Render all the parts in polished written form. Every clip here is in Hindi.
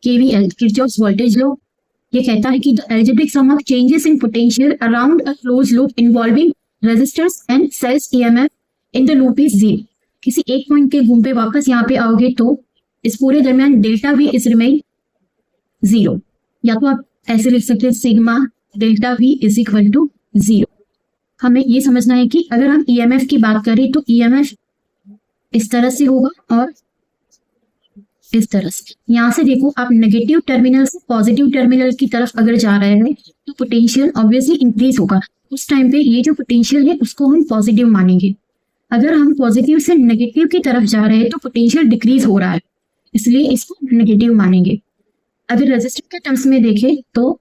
केवीएल किरचॉफ्स वोल्टेज लॉ ये कहता है कि the algebraic sum of changes in potential around a close loop involving resistors and cells EMF in the loop is 0। किसी एक पॉइंट के घूम पे वापस यहाँ पे आओगे तो इस पूरे दरमियान डेल्टा वी इज रिमेन 0, या तो आप ऐसे लिख सकते हैं sigma delta V is equal to 0। हमें ये समझना है कि अगर हम ईएमएफ की बात करें तो ईएमएफ इस तरह से होगा और इस तरह से। यहाँ से देखो आप नेगेटिव टर्मिनल से पॉजिटिव टर्मिनल की तरफ अगर जा रहे हैं तो पोटेंशियल ऑब्वियसली इंक्रीज होगा। उस टाइम पे ये जो पोटेंशियल है उसको हम पॉजिटिव मानेंगे। अगर हम पॉजिटिव से नेगेटिव की तरफ जा रहे हैं तो पोटेंशियल डिक्रीज हो रहा है, इसलिए इसको नेगेटिव मानेंगे। अगर रेजिस्टर के टर्म्स में देखें तो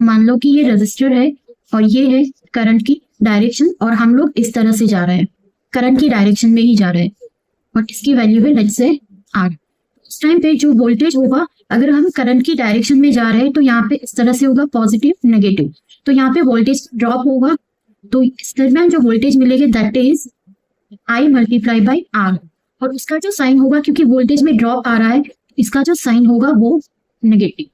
मान लो कि ये रेजिस्टर है और ये है करंट की डायरेक्शन और हम लोग इस तरह से जा रहे हैं, करंट की डायरेक्शन में ही जा रहे हैं और इसकी वैल्यू है लेट्स से आर। उस टाइम पे जो वोल्टेज होगा अगर हम करंट की डायरेक्शन में जा रहे हैं तो यहाँ पे इस तरह से होगा पॉजिटिव नेगेटिव, तो यहाँ पे वोल्टेज ड्रॉप होगा। तो इस दरमियान जो वोल्टेज मिलेगा that is I multiply by R, और उसका जो साइन होगा क्योंकि वोल्टेज में ड्रॉप आ रहा है इसका जो साइन होगा वो नेगेटिव।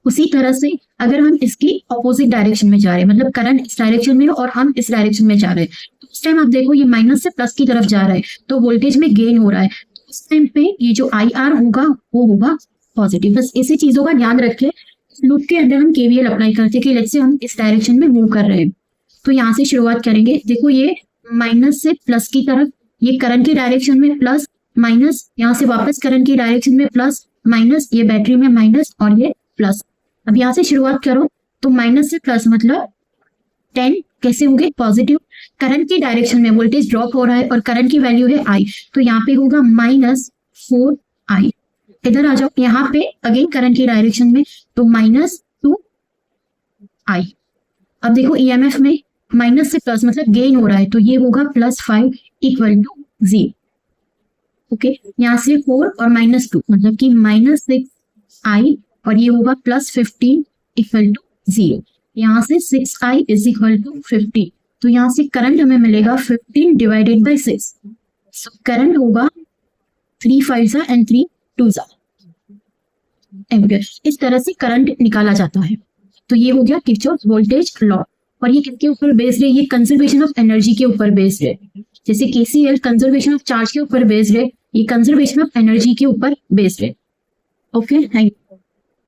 उसी तरह से अगर हम इसकी ऑपोजिट डायरेक्शन में जा रहे हैं, मतलब करंट इस डायरेक्शन में और हम इस डायरेक्शन में जा रहे हैं, तो उस टाइम आप देखो ये माइनस से प्लस की तरफ जा रहा है तो वोल्टेज में गेन हो रहा है। उस टाइम पे ये जो आई आर होगा वो होगा पॉजिटिव। बस इसी चीजों का ध्यान रखें। लूप के अंदर हम केवीएल अप्लाई करते हैं कि लेट्स से हम इस डायरेक्शन में मूव कर रहे हैं, तो यहाँ से शुरुआत करेंगे। देखो ये माइनस से प्लस की तरफ, ये करंट की डायरेक्शन में प्लस माइनस, यहाँ से वापस करंट की डायरेक्शन में प्लस माइनस, ये बैटरी में माइनस और ये प्लस। अब यहाँ से शुरुआत करो तो माइनस से प्लस मतलब 10 कैसे होंगे पॉजिटिव। करंट की डायरेक्शन में वोल्टेज ड्रॉप हो रहा है और करंट की वैल्यू है आई, तो यहाँ पे होगा -4i। इधर आ जाओ, यहाँ पे अगेन करंट की डायरेक्शन में तो -2i। अब देखो ईएमएफ में माइनस से प्लस मतलब गेन हो रहा है तो ये होगा +5 इक्वल टू 0। ओके, यहाँ से 4 और -2 मतलब कि -6i और ये होगा +15 इक्वल टू 0। यहाँ से 6i इज इक्वल टू 50, तो यहाँ से करंट हमें मिलेगा 15 डिवाइडेड बाई 6। सो करंट होगा 3 5 एंड 3 2 एम्पियर। इस तरह से करंट निकाला जाता है। तो ये हो गया किरचॉफ्स वोल्टेज लॉ, और ये किसके ऊपर बेस्ड है? ये कंजर्वेशन ऑफ एनर्जी के ऊपर बेस्ड है। जैसे केसीएल कंजर्वेशन ऑफ चार्ज के ऊपर बेस्ड है, ये कंजर्वेशन ऑफ एनर्जी के ऊपर बेस्ड है। Okay, thank you.